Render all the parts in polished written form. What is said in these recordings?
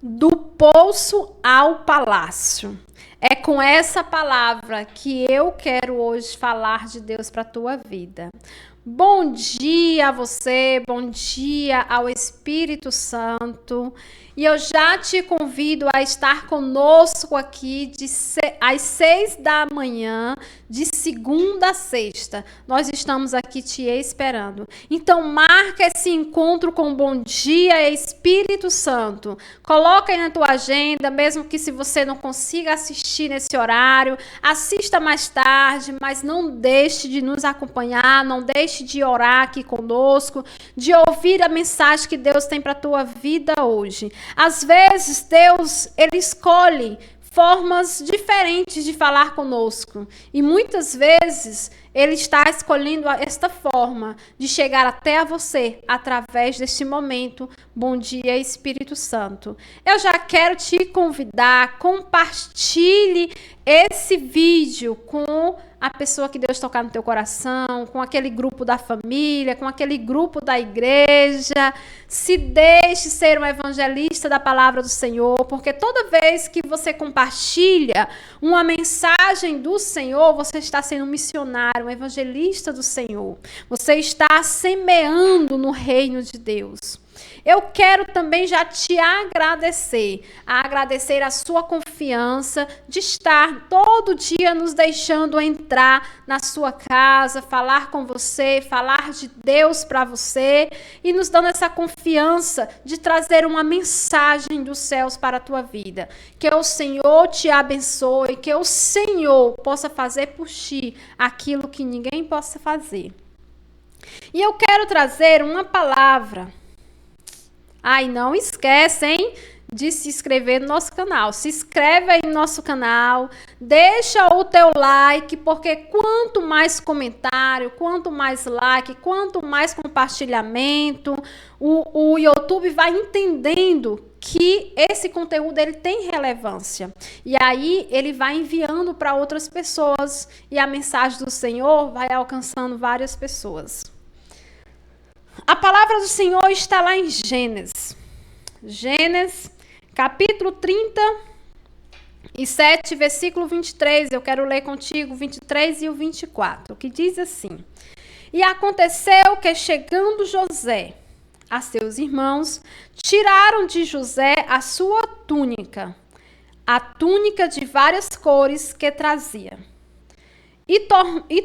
Do poço ao palácio. É com essa palavra que eu quero hoje falar de Deus para a tua vida. Bom dia a você, bom dia ao Espírito Santo. E eu já te convido a estar conosco aqui às 6 da manhã, de segunda a sexta. Nós estamos aqui te esperando. Então, marca esse encontro com Bom Dia Espírito Santo. Coloca aí na tua agenda, mesmo que se você não consiga assistir nesse horário, assista mais tarde, mas não deixe de nos acompanhar, não deixe de orar aqui conosco, de ouvir a mensagem que Deus tem para a tua vida hoje. Às vezes, Deus, ele escolhe formas diferentes de falar conosco. E muitas vezes, ele está escolhendo esta forma de chegar até a você através deste momento. Bom dia, Espírito Santo. Eu já quero te convidar, compartilhe esse vídeo com a pessoa que Deus tocar no teu coração, com aquele grupo da família, com aquele grupo da igreja. Se deixe ser um evangelista da palavra do Senhor, porque toda vez que você compartilha uma mensagem do Senhor, você está sendo um missionário, um evangelista do Senhor. Você está semeando no reino de Deus. Eu quero também já te agradecer a sua confiança de estar todo dia nos deixando entrar na sua casa, falar com você, falar de Deus para você e nos dando essa confiança de trazer uma mensagem dos céus para a tua vida. Que o Senhor te abençoe, que o Senhor possa fazer por ti aquilo que ninguém possa fazer. E eu quero trazer uma palavra. Ai, não esquece, hein, de se inscrever no nosso canal. Se inscreve aí no nosso canal, deixa o teu like, porque quanto mais comentário, quanto mais like, quanto mais compartilhamento, o YouTube vai entendendo que esse conteúdo ele tem relevância. E aí ele vai enviando para outras pessoas e a mensagem do Senhor vai alcançando várias pessoas. A palavra do Senhor está lá em Gênesis. Gênesis, capítulo 37, versículo 23. Eu quero ler contigo o 23 e o 24, que diz assim: E aconteceu que, chegando José a seus irmãos, tiraram de José a sua túnica, a túnica de várias cores que trazia. E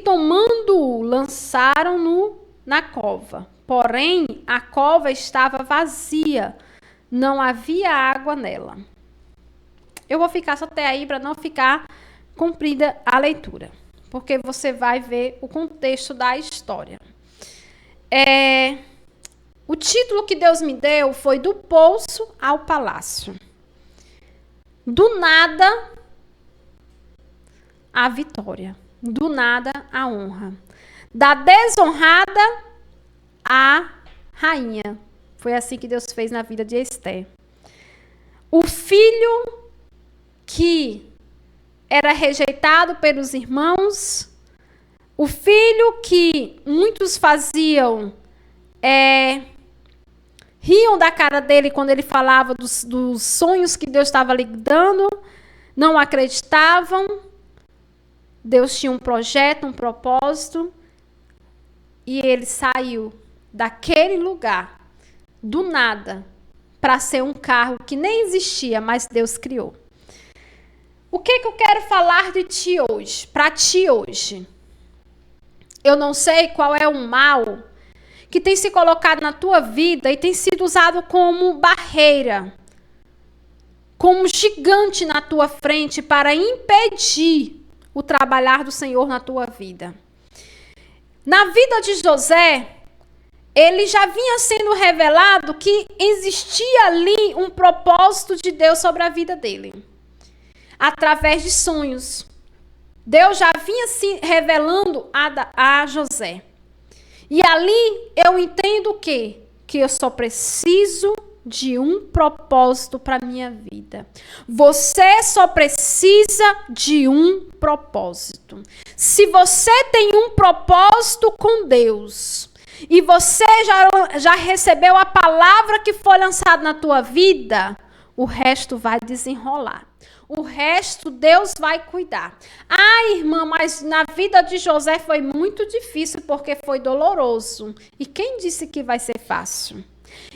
tomando-o, lançaram-no na cova. Porém, a cova estava vazia, não havia água nela. Eu vou ficar só até aí para não ficar comprida a leitura, porque você vai ver o contexto da história. O título que Deus me deu foi Do Poço ao Palácio. Do nada, a vitória. Do nada, a honra. Da desonrada, a rainha. Foi assim que Deus fez na vida de Esther. O filho que era rejeitado pelos irmãos, o filho que muitos faziam, riam da cara dele quando ele falava dos sonhos que Deus estava lhe dando, não acreditavam. Deus tinha um projeto, um propósito, e ele saiu daquele lugar, do nada, para ser um carro que nem existia, mas Deus criou. O que eu quero falar de ti hoje, para ti hoje? Eu não sei qual é o mal que tem se colocado na tua vida e tem sido usado como barreira, como gigante na tua frente para impedir o trabalhar do Senhor na tua vida. Na vida de José, ele já vinha sendo revelado que existia ali um propósito de Deus sobre a vida dele. Através de sonhos. Deus já vinha se revelando a José. E ali eu entendo o quê? Que eu só preciso de um propósito para a minha vida. Você só precisa de um propósito. Se você tem um propósito com Deus e você já recebeu a palavra que foi lançada na tua vida, o resto vai desenrolar. O resto Deus vai cuidar. Ah, irmã, mas na vida de José foi muito difícil porque foi doloroso. E quem disse que vai ser fácil?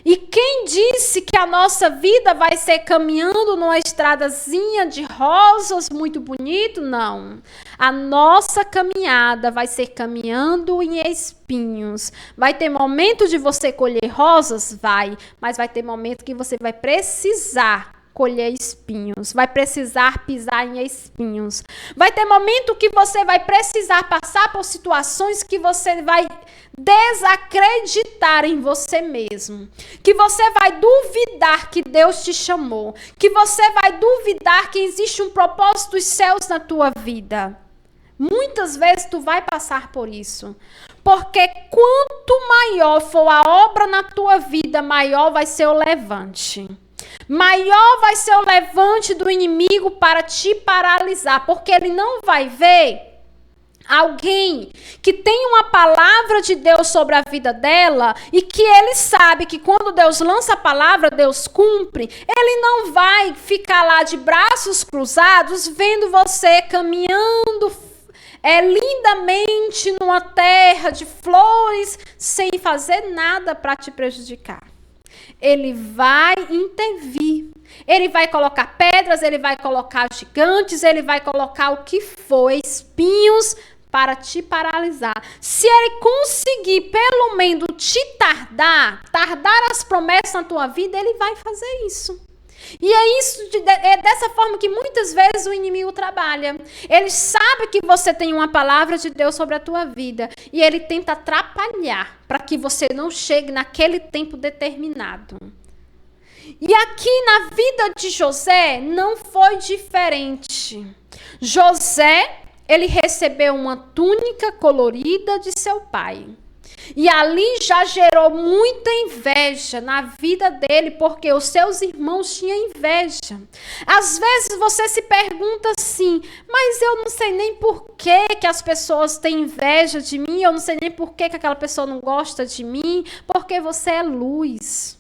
E quem disse que a nossa vida vai ser caminhando numa estradazinha de rosas muito bonito? Não. A nossa caminhada vai ser caminhando em espinhos. Vai ter momento de você colher rosas? Vai. Mas vai ter momento que você vai precisar colher espinhos, vai precisar pisar em espinhos. Vai ter momento que você vai precisar passar por situações que você vai desacreditar em você mesmo, que você vai duvidar que Deus te chamou, que você vai duvidar que existe um propósito dos céus na tua vida. Muitas vezes tu vai passar por isso, porque quanto maior for a obra na tua vida, maior vai ser o levante. Maior vai ser o levante do inimigo para te paralisar, porque ele não vai ver alguém que tem uma palavra de Deus sobre a vida dela e que ele sabe que quando Deus lança a palavra, Deus cumpre. Ele não vai ficar lá de braços cruzados vendo você caminhando lindamente numa terra de flores sem fazer nada para te prejudicar. Ele vai intervir, ele vai colocar pedras, ele vai colocar gigantes, ele vai colocar o que for, espinhos para te paralisar. Se ele conseguir pelo menos te tardar as promessas na tua vida, ele vai fazer isso. E é dessa forma que muitas vezes o inimigo trabalha. Ele sabe que você tem uma palavra de Deus sobre a tua vida e ele tenta atrapalhar para que você não chegue naquele tempo determinado. E aqui na vida de José não foi diferente. José, ele recebeu uma túnica colorida de seu pai. E ali já gerou muita inveja na vida dele, porque os seus irmãos tinham inveja. Às vezes você se pergunta assim, mas eu não sei nem por que as pessoas têm inveja de mim, eu não sei nem por que aquela pessoa não gosta de mim, porque você é luz.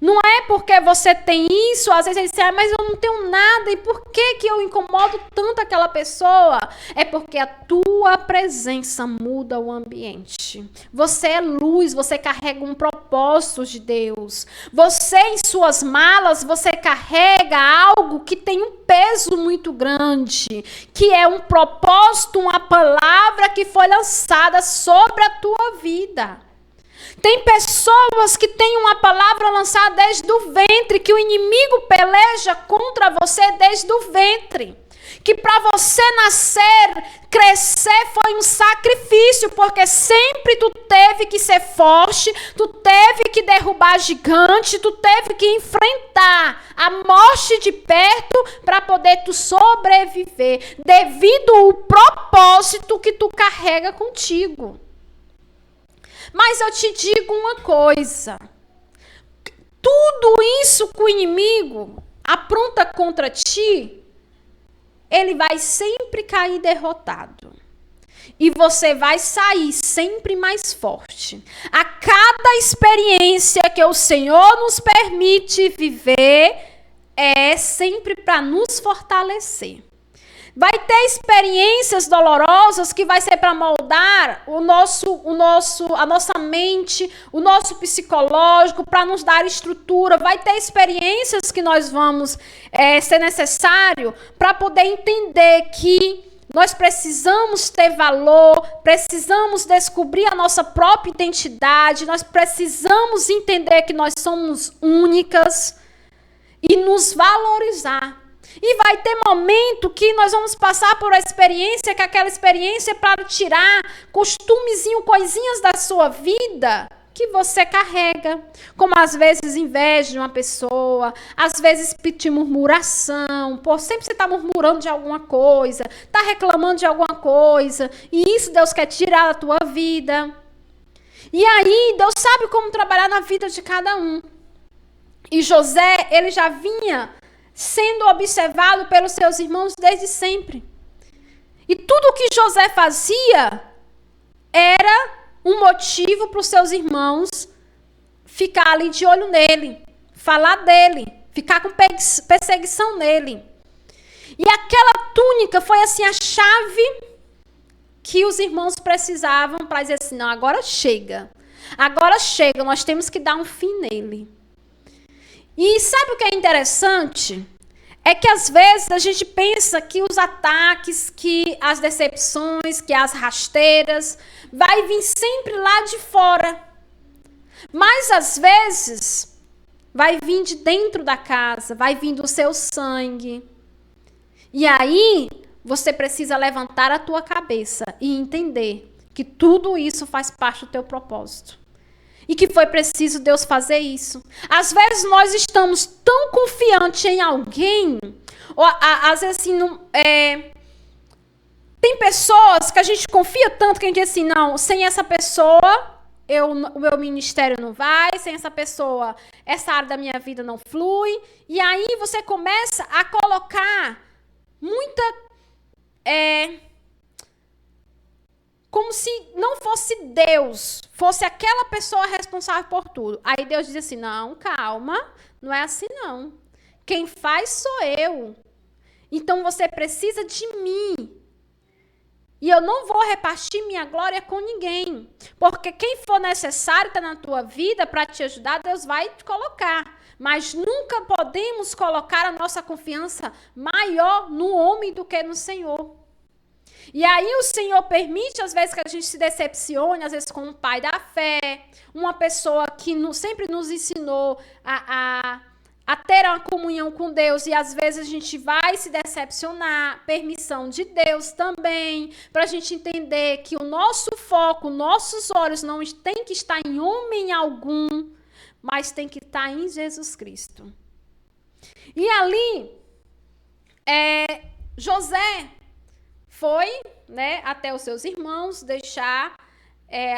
Não é porque você tem isso, às vezes ele diz, mas eu não tenho nada, e por que eu incomodo tanto aquela pessoa? É porque a tua presença muda o ambiente. Você é luz, você carrega um propósito de Deus. Você, em suas malas, você carrega algo que tem um peso muito grande, que é um propósito, uma palavra que foi lançada sobre a tua vida. Tem pessoas que têm uma palavra lançada desde o ventre, que o inimigo peleja contra você desde o ventre. Que para você nascer, crescer foi um sacrifício, porque sempre tu teve que ser forte, tu teve que derrubar gigante, tu teve que enfrentar a morte de perto para poder tu sobreviver, devido ao propósito que tu carrega contigo. Mas eu te digo uma coisa, tudo isso que o inimigo apronta contra ti, ele vai sempre cair derrotado. E você vai sair sempre mais forte. A cada experiência que o Senhor nos permite viver, é sempre para nos fortalecer. Vai ter experiências dolorosas que vai ser para moldar a nossa mente, o nosso psicológico, para nos dar estrutura. Vai ter experiências que nós vamos ser necessário para poder entender que nós precisamos ter valor, precisamos descobrir a nossa própria identidade, nós precisamos entender que nós somos únicas e nos valorizar. E vai ter momento que nós vamos passar por uma experiência, que aquela experiência é para tirar costumezinho, coisinhas da sua vida que você carrega. Como às vezes inveja de uma pessoa, às vezes pedir murmuração. Sempre você está murmurando de alguma coisa, está reclamando de alguma coisa. E isso Deus quer tirar da tua vida. E aí Deus sabe como trabalhar na vida de cada um. E José, ele já vinha sendo observado pelos seus irmãos desde sempre. E tudo o que José fazia era um motivo para os seus irmãos ficar ali de olho nele, falar dele, ficar com perseguição nele. E aquela túnica foi assim a chave que os irmãos precisavam para dizer assim, não, agora chega, nós temos que dar um fim nele. E sabe o que é interessante? É que às vezes a gente pensa que os ataques, que as decepções, que as rasteiras, vai vir sempre lá de fora. Mas às vezes vai vir de dentro da casa, vai vir do seu sangue. E aí você precisa levantar a tua cabeça e entender que tudo isso faz parte do teu propósito. E que foi preciso Deus fazer isso. Às vezes nós estamos tão confiantes em alguém, ou às vezes assim, tem pessoas que a gente confia tanto que a gente diz assim, não, sem essa pessoa, o meu ministério não vai, sem essa pessoa, essa área da minha vida não flui. E aí você começa a colocar muita... como se não fosse Deus, fosse aquela pessoa responsável por tudo. Aí Deus diz assim, não, calma, não é assim não. Quem faz sou eu. Então você precisa de mim. E eu não vou repartir minha glória com ninguém. Porque quem for necessário estar na tua vida para te ajudar, Deus vai te colocar. Mas nunca podemos colocar a nossa confiança maior no homem do que no Senhor. E aí o Senhor permite, às vezes, que a gente se decepcione, às vezes com um pai da fé, uma pessoa que sempre nos ensinou a ter uma comunhão com Deus, e às vezes a gente vai se decepcionar, permissão de Deus também, para a gente entender que o nosso foco, nossos olhos não tem que estar em homem algum, mas tem que estar em Jesus Cristo. E ali, José foi, né, até os seus irmãos, deixar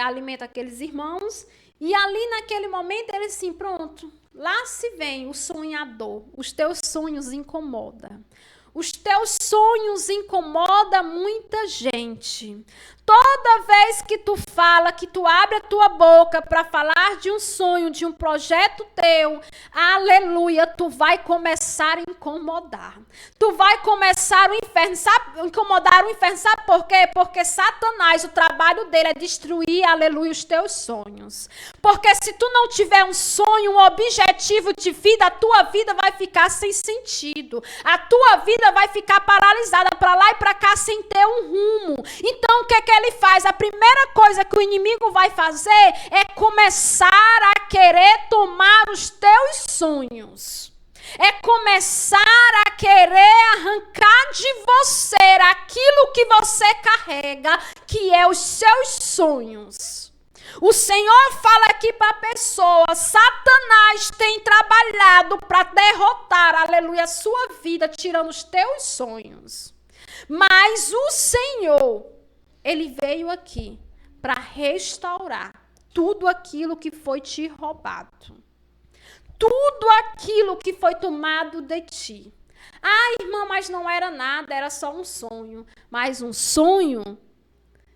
alimento àqueles irmãos, e ali naquele momento ele assim, pronto, lá se vem o sonhador, os teus sonhos incomodam. Os teus sonhos incomodam muita gente. Toda vez que tu fala, que tu abre a tua boca para falar de um sonho, de um projeto teu, aleluia, tu vai começar a incomodar. Tu vai começar o inferno, sabe, incomodar o inferno, sabe por quê? Porque Satanás, o trabalho dele é destruir, aleluia, os teus sonhos. Porque se tu não tiver um sonho, um objetivo de vida, a tua vida vai ficar sem sentido. A tua vida vai ficar paralisada para lá e para cá sem ter um rumo. Então, o que ele faz? A primeira coisa que o inimigo vai fazer é começar a querer tomar os teus sonhos. É começar a querer arrancar de você aquilo que você carrega, que é os seus sonhos. O Senhor fala aqui para a pessoa, Satanás tem trabalhado para derrotar, aleluia, a sua vida, tirando os teus sonhos. Mas o Senhor, ele veio aqui para restaurar tudo aquilo que foi te roubado. Tudo aquilo que foi tomado de ti. Ah, irmã, mas não era nada, era só um sonho. Mas um sonho,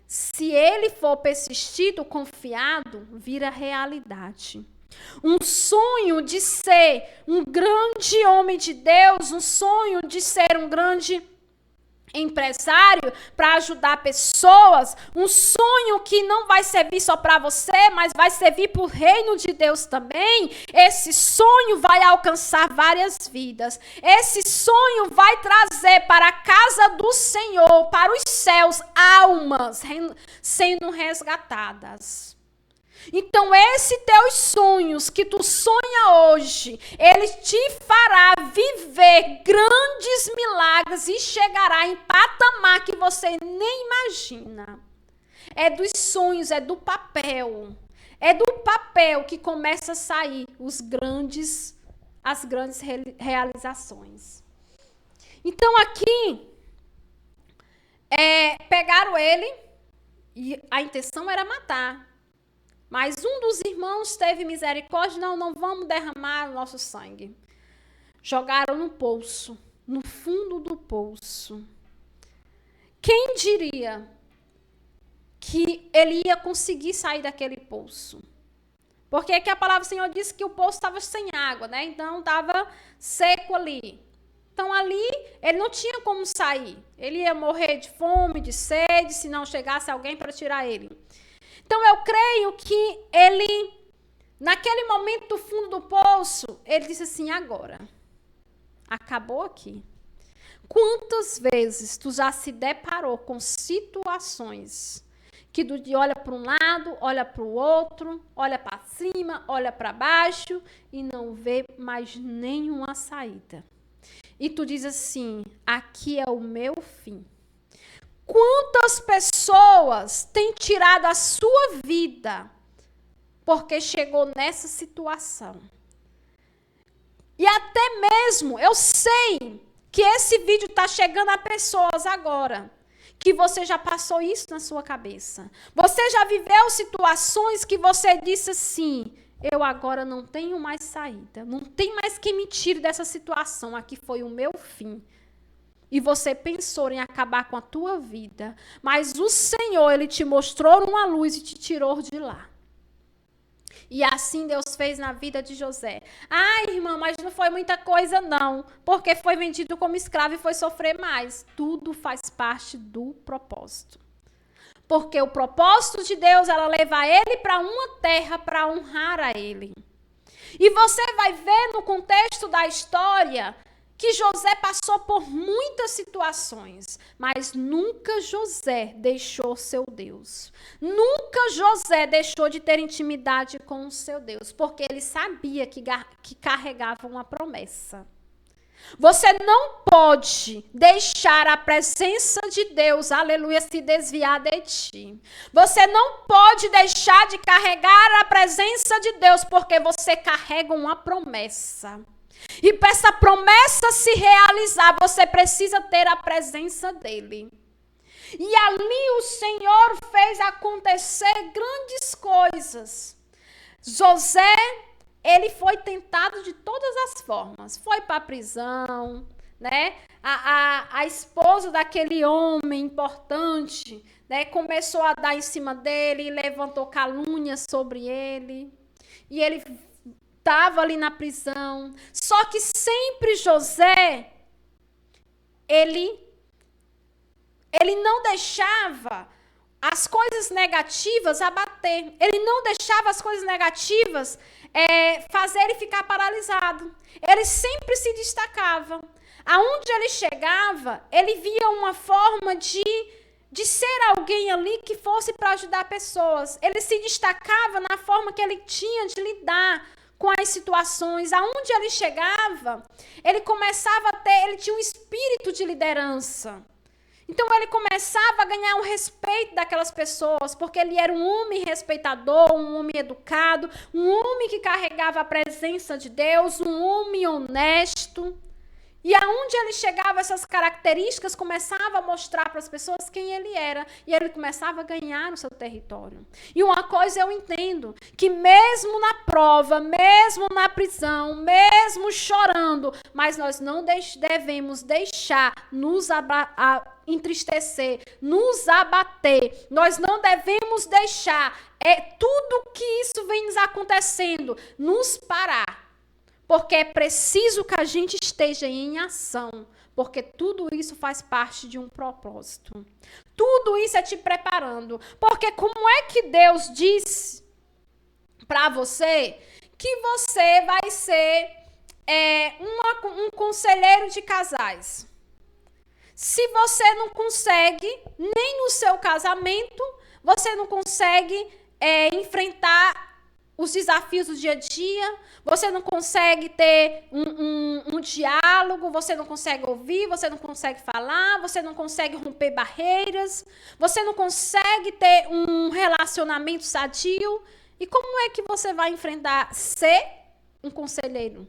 se ele for persistido, confiado, vira realidade. Um sonho de ser um grande homem de Deus, um sonho de ser um grande empresário para ajudar pessoas, um sonho que não vai servir só para você, mas vai servir para o reino de Deus também. Esse sonho vai alcançar várias vidas. Esse sonho vai trazer para a casa do Senhor, para os céus, almas sendo resgatadas. Então, esses teus sonhos que tu sonha hoje, ele te fará viver grandes milagres e chegará em patamar que você nem imagina. É dos sonhos, é do papel. É do papel que começa a sair as grandes realizações. Então, aqui, pegaram ele e a intenção era matar. Mas um dos irmãos teve misericórdia, não vamos derramar o nosso sangue. Jogaram no poço, no fundo do poço. Quem diria que ele ia conseguir sair daquele poço? Porque aqui a palavra do Senhor disse que o poço estava sem água, né? Então estava seco ali. Então ali ele não tinha como sair. Ele ia morrer de fome, de sede, se não chegasse alguém para tirar ele. Então eu creio que ele, naquele momento do fundo do poço, ele disse assim, agora, acabou aqui. Quantas vezes tu já se deparou com situações que tu olha para um lado, olha para o outro, olha para cima, olha para baixo e não vê mais nenhuma saída. E tu diz assim, aqui é o meu fim. Quantas pessoas têm tirado a sua vida porque chegou nessa situação? E até mesmo, eu sei que esse vídeo está chegando a pessoas agora, que você já passou isso na sua cabeça. Você já viveu situações que você disse assim, eu agora não tenho mais saída, não tem mais quem me tire dessa situação, aqui foi o meu fim. E você pensou em acabar com a tua vida, mas o Senhor, Ele te mostrou uma luz e te tirou de lá. E assim Deus fez na vida de José. Ah, irmã, mas não foi muita coisa não, porque foi vendido como escravo e foi sofrer mais. Tudo faz parte do propósito. Porque o propósito de Deus, ela leva ele para uma terra para honrar a ele. E você vai ver no contexto da história que José passou por muitas situações, mas nunca José deixou seu Deus. Nunca José deixou de ter intimidade com o seu Deus, porque ele sabia que carregava uma promessa. Você não pode deixar a presença de Deus, aleluia, se desviar de ti. Você não pode deixar de carregar a presença de Deus, porque você carrega uma promessa. E para essa promessa se realizar, você precisa ter a presença dele. E ali o Senhor fez acontecer grandes coisas. José, ele foi tentado de todas as formas. Foi para a prisão, né? A esposa daquele homem importante, né, começou a dar em cima dele, levantou calúnias sobre ele. E ele estava ali na prisão. Só que sempre José, ele não deixava as coisas negativas abater. Ele não deixava as coisas negativas fazer ele ficar paralisado. Ele sempre se destacava. Aonde ele chegava, ele via uma forma de ser alguém ali que fosse para ajudar pessoas. Ele se destacava na forma que ele tinha de lidar com as situações. Aonde ele chegava, ele começava a ter, ele tinha um espírito de liderança. Então ele começava a ganhar o respeito daquelas pessoas, porque ele era um homem respeitador, um homem educado, um homem que carregava a presença de Deus, um homem honesto. E aonde ele chegava, essas características começavam a mostrar para as pessoas quem ele era. E ele começava a ganhar no seu território. E uma coisa eu entendo, que mesmo na prova, mesmo na prisão, mesmo chorando, mas nós não devemos deixar nos entristecer, nos abater. Nós não devemos deixar tudo que isso vem nos acontecendo nos parar. Porque é preciso que a gente esteja em ação, porque tudo isso faz parte de um propósito. Tudo isso é te preparando. Porque como é que Deus diz para você que você vai ser um conselheiro de casais? Se você não consegue, nem no seu casamento, você não consegue enfrentar os desafios do dia a dia, você não consegue ter um diálogo, você não consegue ouvir, você não consegue falar, você não consegue romper barreiras, você não consegue ter um relacionamento sadio. E como é que você vai enfrentar ser um conselheiro?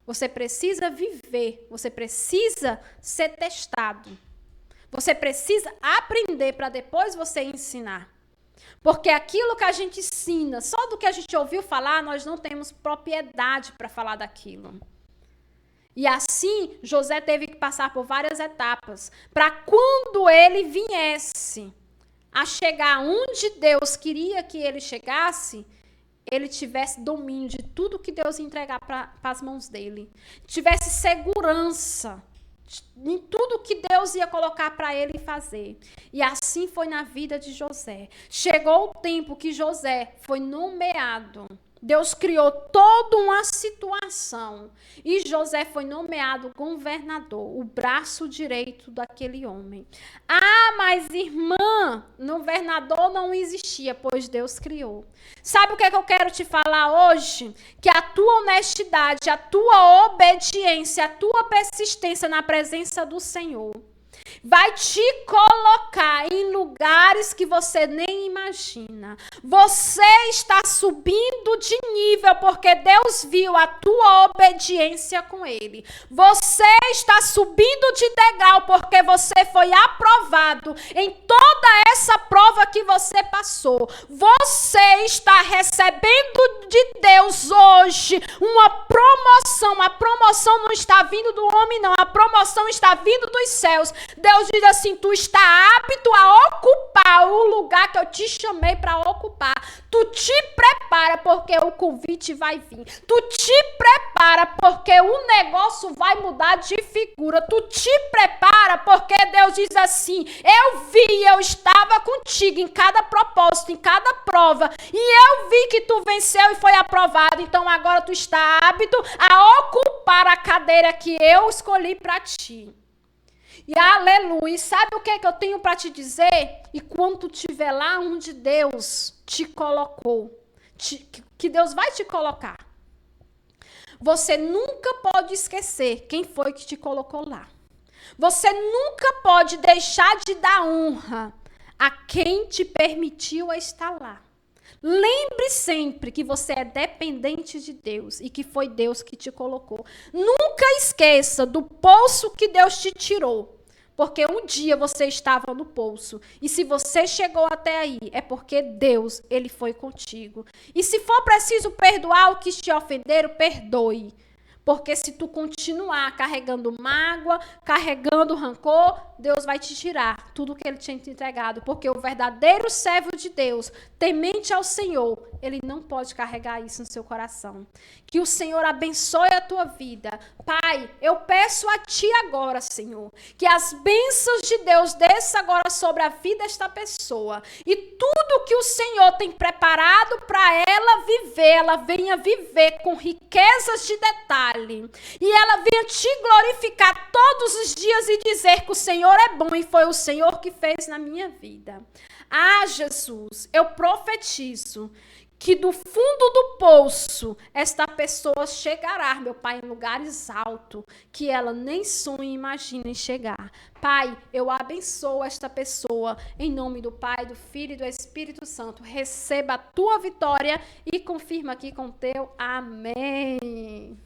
Você precisa viver, você precisa ser testado. Você precisa aprender para depois você ensinar. Porque aquilo que a gente ensina, só do que a gente ouviu falar, nós não temos propriedade para falar daquilo. E assim, José teve que passar por várias etapas, para quando ele viesse a chegar onde Deus queria que ele chegasse, ele tivesse domínio de tudo que Deus ia entregar para as mãos dele. Tivesse segurança em tudo que Deus ia colocar para ele fazer. E assim foi na vida de José. Chegou o tempo que José foi nomeado. Deus criou toda uma situação e José foi nomeado governador, o braço direito daquele homem. Ah, mas irmã, governador não existia, pois Deus criou. Sabe o que é que eu quero te falar hoje? Que a tua honestidade, a tua obediência, a tua persistência na presença do Senhor vai te colocar em lugares que você nem imagina. Você está subindo de nível porque Deus viu a tua obediência com Ele. Você está subindo de degrau porque você foi aprovado em toda essa prova que você passou. Você está recebendo de Deus hoje uma promoção. A promoção não está vindo do homem, não. A promoção está vindo dos céus. Deus diz assim, tu está apto a ocupar o lugar que eu te chamei para ocupar. Tu te prepara porque o convite vai vir. Tu te prepara porque o negócio vai mudar de figura. Tu te prepara porque Deus diz assim, eu estava contigo em cada propósito, em cada prova. E eu vi que tu venceu e foi aprovado. Então agora tu está apto a ocupar a cadeira que eu escolhi para ti. E aleluia, e sabe o que é que eu tenho para te dizer? E quando tu estiver lá onde Deus te colocou, que Deus vai te colocar, você nunca pode esquecer quem foi que te colocou lá. Você nunca pode deixar de dar honra a quem te permitiu estar lá. Lembre sempre que você é dependente de Deus e que foi Deus que te colocou. Nunca esqueça do poço que Deus te tirou, porque um dia você estava no poço. E se você chegou até aí, é porque Deus, Ele foi contigo. E se for preciso perdoar o que te ofenderam, perdoe. Porque se tu continuar carregando mágoa, carregando rancor, Deus vai te tirar tudo que Ele tinha te entregado. Porque o verdadeiro servo de Deus, temente ao Senhor, ele não pode carregar isso no seu coração. Que o Senhor abençoe a tua vida. Pai, eu peço a ti agora, Senhor, que as bênçãos de Deus desçam agora sobre a vida desta pessoa. E tudo que o Senhor tem preparado para ela viver, ela venha viver com riquezas de detalhe. E ela venha te glorificar todos os dias e dizer que o Senhor é bom e foi o Senhor que fez na minha vida. Ah, Jesus, eu profetizo que do fundo do poço esta pessoa chegará, meu Pai, em lugares altos que ela nem sonha e imagina em chegar. Pai, eu abençoo esta pessoa em nome do Pai, do Filho e do Espírito Santo. Receba a tua vitória e confirma aqui com teu amém.